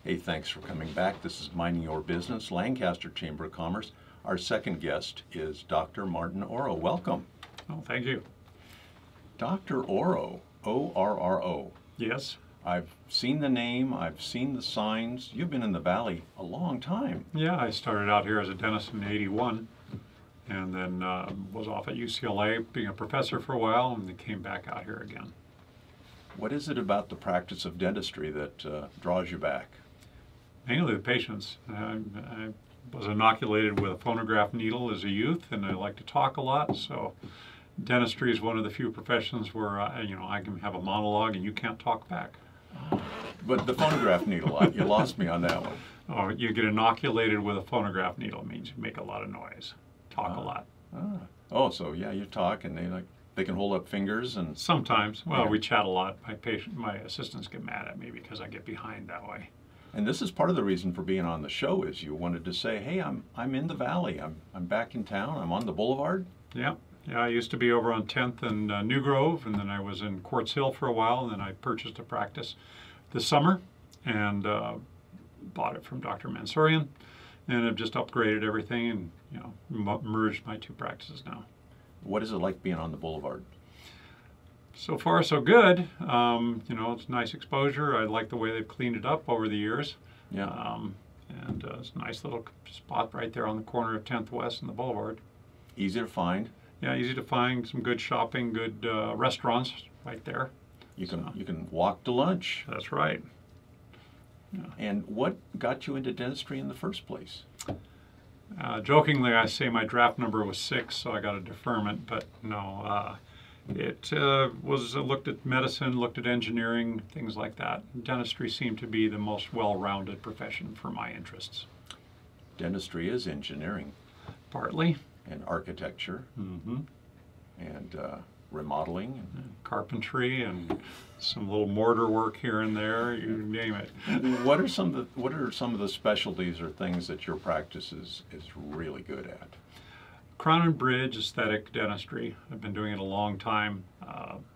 Hey, thanks for coming back. This is Minding Your Business, Lancaster Chamber of Commerce. Our second guest is Dr. Martin Orro. Welcome. Oh, thank you. Dr. Orro, O-R-R-O. Yes. I've seen the name, I've seen the signs. You've been in the Valley a long time. Yeah, I started out here as a dentist in '81 and then was off at UCLA being a professor for a while and then came back out here again. What is it about the practice of dentistry that draws you back? Mainly the patients. I was inoculated with a phonograph needle as a youth and I like to talk a lot, so dentistry is one of the few professions where I can have a monologue and you can't talk back. But the phonograph needle, you lost me on that one. Oh, you get inoculated with a phonograph needle. It means you make a lot of noise, talk a lot. Oh, so yeah, you talk and they can hold up fingers and... Sometimes. Well, yeah. we chat a lot. My assistants get mad at me because I get behind that way. And this is part of the reason for being on the show is you wanted to say, hey, I'm in the Valley. I'm back in town. I'm on the boulevard. Yeah. Yeah, I used to be over on 10th and New Grove, and then I was in Quartz Hill for a while, and then I purchased a practice this summer and bought it from Dr. Mansourian, and I've just upgraded everything and merged my two practices now. What is it like being on the boulevard? So far, so good. It's nice exposure. I like the way they've cleaned it up over the years. Yeah. And it's a nice little spot right there on the corner of 10th West and the Boulevard. Easy to find. Yeah, easy to find. Some good shopping, good restaurants right there. You can walk to lunch. That's right. Yeah. And what got you into dentistry in the first place? Jokingly, I say my draft number was 6, so I got a deferment. But no, it was looked at medicine, looked at engineering, things like that. Dentistry seemed to be the most well-rounded profession for my interests. Dentistry is engineering. Partly. And architecture. Mm-hmm. And remodeling. And carpentry and some little mortar work here and there, you name it. What are some of the specialties or things that your practice is really good at? Crown and bridge aesthetic dentistry. I've been doing it a long time.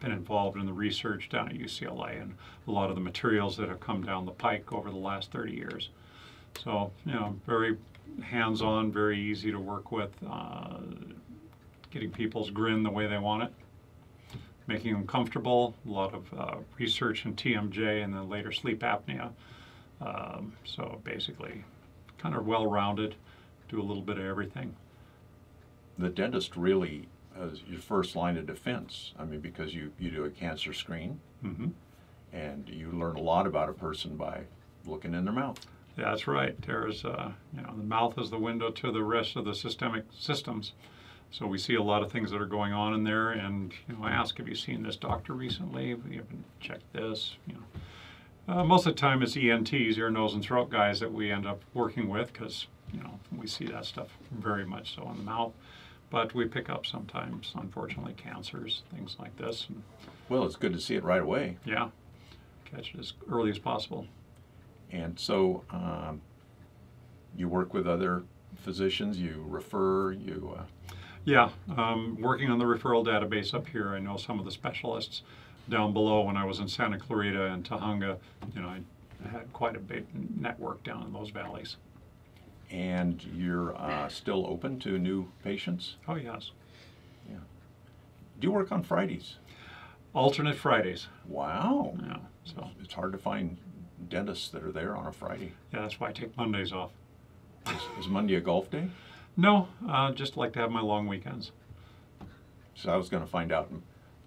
Been involved in the research down at UCLA and a lot of the materials that have come down the pike over the last 30 years. So, very hands-on, very easy to work with, getting people's grin the way they want it, making them comfortable, a lot of research in TMJ and then later sleep apnea. So basically, kind of well-rounded, do a little bit of everything. The dentist really is your first line of defense. I mean, because you do a cancer screen, mm-hmm. and you learn a lot about a person by looking in their mouth. Yeah, that's right. There's, the mouth is the window to the rest of the systemic systems. So we see a lot of things that are going on in there, and I ask, have you seen this doctor recently? Have you checked this? Most of the time it's ENTs, ear, nose, and throat guys that we end up working with because we see that stuff very much so in the mouth. But we pick up sometimes, unfortunately, cancers, things like this. Well, it's good to see it right away. Yeah, catch it as early as possible. And so you work with other physicians, you refer, you... Yeah, working on the referral database up here, I know some of the specialists down below. When I was in Santa Clarita and Tahunga, I had quite a big network down in those valleys. And you're still open to new patients? Oh, yes. Yeah. Do you work on Fridays? Alternate Fridays. Wow. Yeah. So it's hard to find dentists that are there on a Friday. Yeah, that's why I take Mondays off. Is Monday a golf day? No, just like to have my long weekends. So I was going to find out,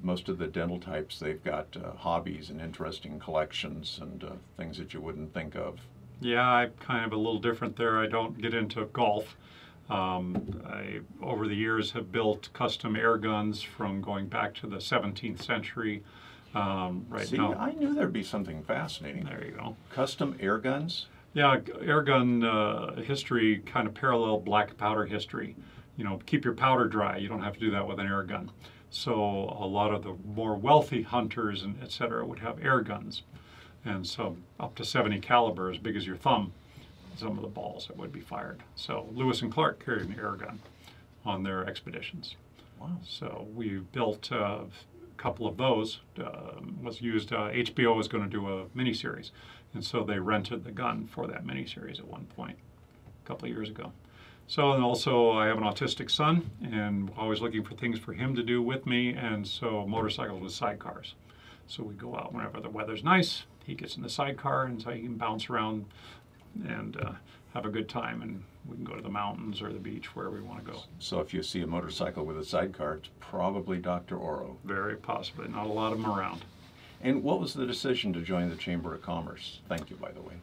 most of the dental types, they've got hobbies and interesting collections and things that you wouldn't think of. Yeah, I'm kind of a little different there. I don't get into golf. I, over the years, have built custom air guns from going back to the 17th century. See, now, I knew there'd be something fascinating. There you go. Custom air guns? Yeah, air gun history kind of parallel black powder history. Keep your powder dry. You don't have to do that with an air gun. So a lot of the more wealthy hunters and et cetera would have air guns. And so up to 70 caliber, as big as your thumb, some of the balls that would be fired. So Lewis and Clark carried an air gun on their expeditions. Wow. So we built a couple of those. Was used, HBO was going to do a miniseries. And so they rented the gun for that miniseries at one point, a couple of years ago. So, and also I have an autistic son, and always looking for things for him to do with me, and so motorcycles with sidecars. So we go out whenever the weather's nice, he gets in the sidecar, and so he can bounce around and have a good time, and we can go to the mountains or the beach, wherever we want to go. So if you see a motorcycle with a sidecar, it's probably Dr. Orro. Very possibly. Not a lot of them around. And what was the decision to join the Chamber of Commerce? Thank you, by the way.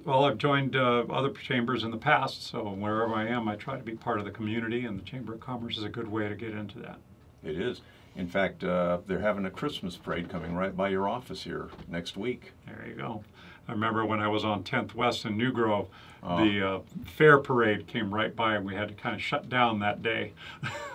Well, I've joined other chambers in the past, so wherever I am, I try to be part of the community, and the Chamber of Commerce is a good way to get into that. It is. In fact, they're having a Christmas parade coming right by your office here next week. There you go. I remember when I was on 10th West in New Grove, the fair parade came right by, and we had to kind of shut down that day.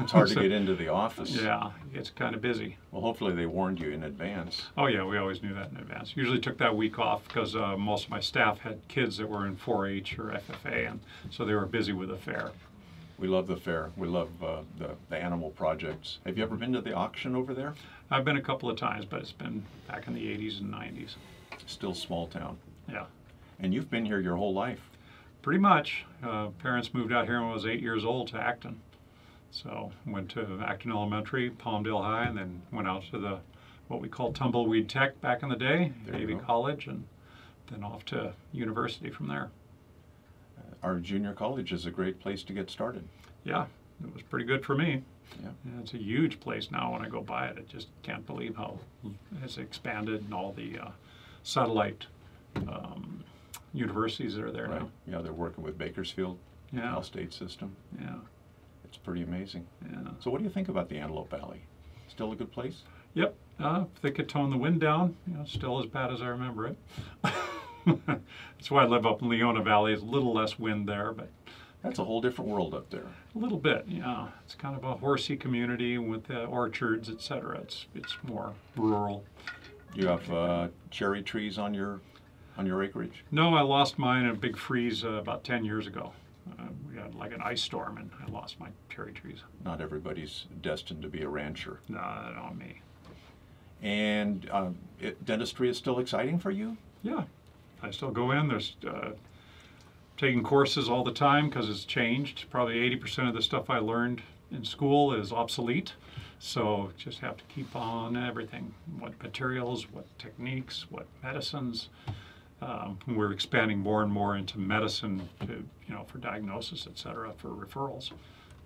It's hard to get into the office. Yeah, it's kind of busy. Well, hopefully they warned you in advance. Oh yeah, we always knew that in advance. Usually took that week off because most of my staff had kids that were in 4-H or FFA, and so they were busy with the fair. We love the fair. We love the animal projects. Have you ever been to the auction over there? I've been a couple of times, but it's been back in the 80s and 90s. Still small town. Yeah. And you've been here your whole life. Pretty much. Parents moved out here when I was 8 years old to Acton. So went to Acton Elementary, Palmdale High, and then went out to the what we call Tumbleweed Tech back in the day, Navy College, and then off to university from there. Our junior college is a great place to get started. Yeah, it was pretty good for me. Yeah. Yeah, it's a huge place now. When I go by it, I just can't believe how it's expanded, and all the satellite universities that are there now. Yeah, they're working with Bakersfield, Cal State system. Yeah. It's pretty amazing. Yeah. So what do you think about the Antelope Valley? Still a good place? Yep. If they could tone the wind down, still as bad as I remember it. That's why I live up in Leona Valley. It's a little less wind there, but that's a whole different world up there. A little bit, yeah. It's kind of a horsey community with orchards, etc. It's more rural. Do you have cherry trees on your acreage? No, I lost mine in a big freeze about 10 years ago. We had like an ice storm, and I lost my cherry trees. Not everybody's destined to be a rancher. No, not me. And dentistry is still exciting for you? Yeah, I still go in. There's taking courses all the time because it's changed. Probably 80% of the stuff I learned in school is obsolete. So just have to keep on everything. What materials, what techniques, what medicines. We're expanding more and more into medicine to, for diagnosis, et cetera, for referrals.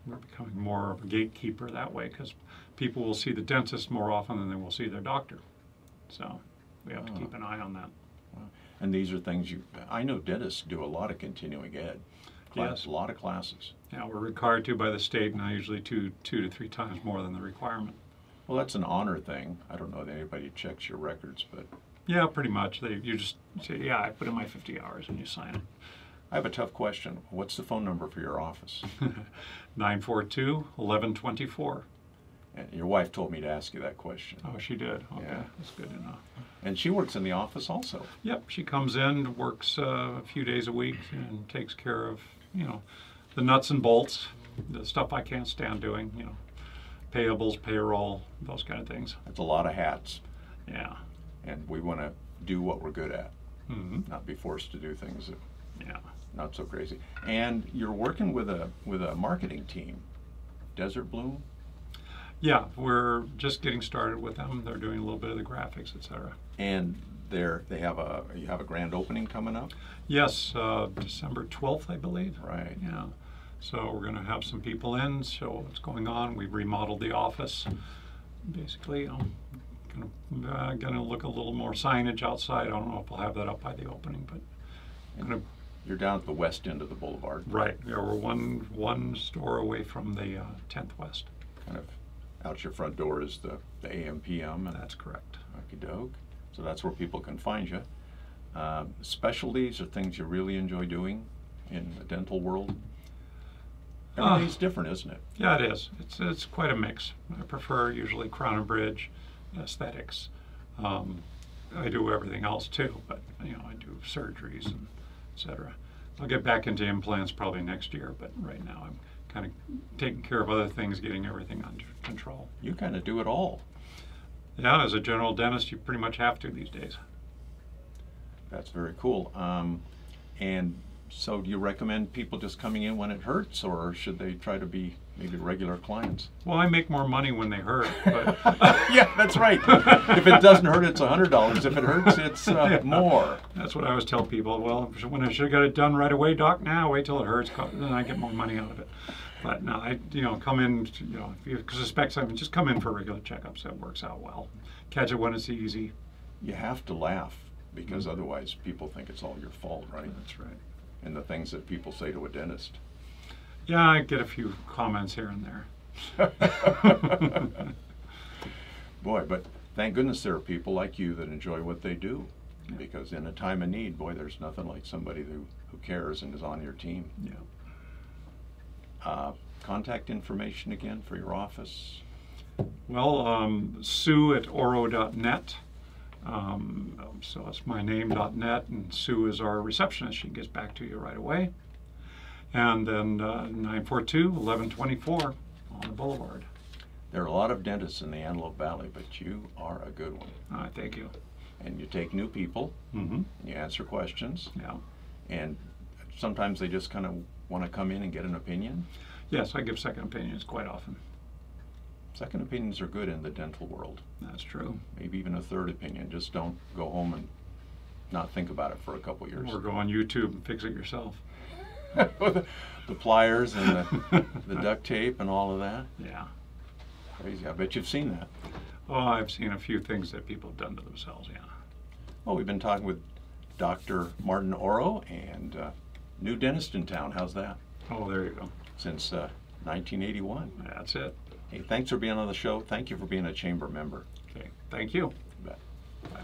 We're becoming more of a gatekeeper that way because people will see the dentist more often than they will see their doctor. So we have to keep an eye on that. Wow. And these are things I know dentists do a lot of continuing ed. Yes. A lot of classes. Yeah, we're required to by the state, and I usually two to three times more than the requirement. Well, that's an honor thing. I don't know that anybody checks your records, but... Yeah, pretty much. You just say, yeah, I put in my 50 hours, and you sign it. I have a tough question. What's the phone number for your office? 942-1124. And your wife told me to ask you that question. Oh, she did? Okay, yeah. That's good enough. And she works in the office also? Yep, she comes in, works a few days a week, and takes care of, the nuts and bolts, the stuff I can't stand doing, payables, payroll, those kind of things. That's a lot of hats. Yeah. And we want to do what we're good at, not be forced to do things that yeah, not so crazy. And you're working with a marketing team, Desert Bloom? Yeah, we're just getting started with them. They're doing a little bit of the graphics, etc. And you have a grand opening coming up? Yes, December 12th, I believe. Right. Yeah. So we're going to have some people in, show what's going on. We've remodeled the office. Basically, going to look a little more signage outside. I don't know if I'll have that up by the opening, but you're down at the west end of the boulevard. Right. Yeah, we're one store away from the 10th West. Kind of out your front door is the AM PM. That's correct. Okie doke. So that's where people can find you. Specialties are things you really enjoy doing in the dental world. Everything's different, isn't it? Yeah, it is. It's quite a mix. I prefer usually crown and bridge, aesthetics. I do everything else too, but I do surgeries and etc. I'll get back into implants probably next year, but right now I'm kind of taking care of other things, getting everything under control. You kind of do it all. Yeah, as a general dentist, you pretty much have to these days. That's very cool. And so do you recommend people just coming in when it hurts, or should they try to be maybe regular clients? Well, I make more money when they hurt, but Yeah, that's right. If it doesn't hurt, it's $100. If it hurts, it's more. that's what I always tell people. Well, when I should have got it done right away, doc, now wait till it hurts, then I get more money out of it. But no, come in, if you suspect something, just come in for regular checkups. That works out well. Catch it when it's easy. You have to laugh, because otherwise people think it's all your fault, right? That's right. And the things that people say to a dentist. Yeah, I get a few comments here and there. Boy, but thank goodness there are people like you that enjoy what they do. Yeah. Because in a time of need, boy, there's nothing like somebody who cares and is on your team. Yeah. Contact information again for your office. Well, Sue at Orro.net. So it's my name.net, and Sue is our receptionist. She gets back to you right away. And then 942-1124 on the boulevard. There are a lot of dentists in the Antelope Valley, but you are a good one. Thank you. And you take new people, Mm-hmm. and you answer questions, Yeah. and sometimes they just kind of want to come in and get an opinion. Yes, I give second opinions quite often. Second opinions are good in the dental world. That's true. Maybe even a third opinion. Just don't go home and not think about it for a couple years. Or go on YouTube and fix it yourself. The pliers and the duct tape and all of that. Yeah. Crazy. I bet you've seen that. Oh, I've seen a few things that people have done to themselves, yeah. Well, we've been talking with Dr. Martin Orro, and new dentist in town. How's that? Oh, there you go. Since 1981. That's it. Hey, thanks for being on the show. Thank you for being a chamber member. Okay. Thank you. You bet. Bye.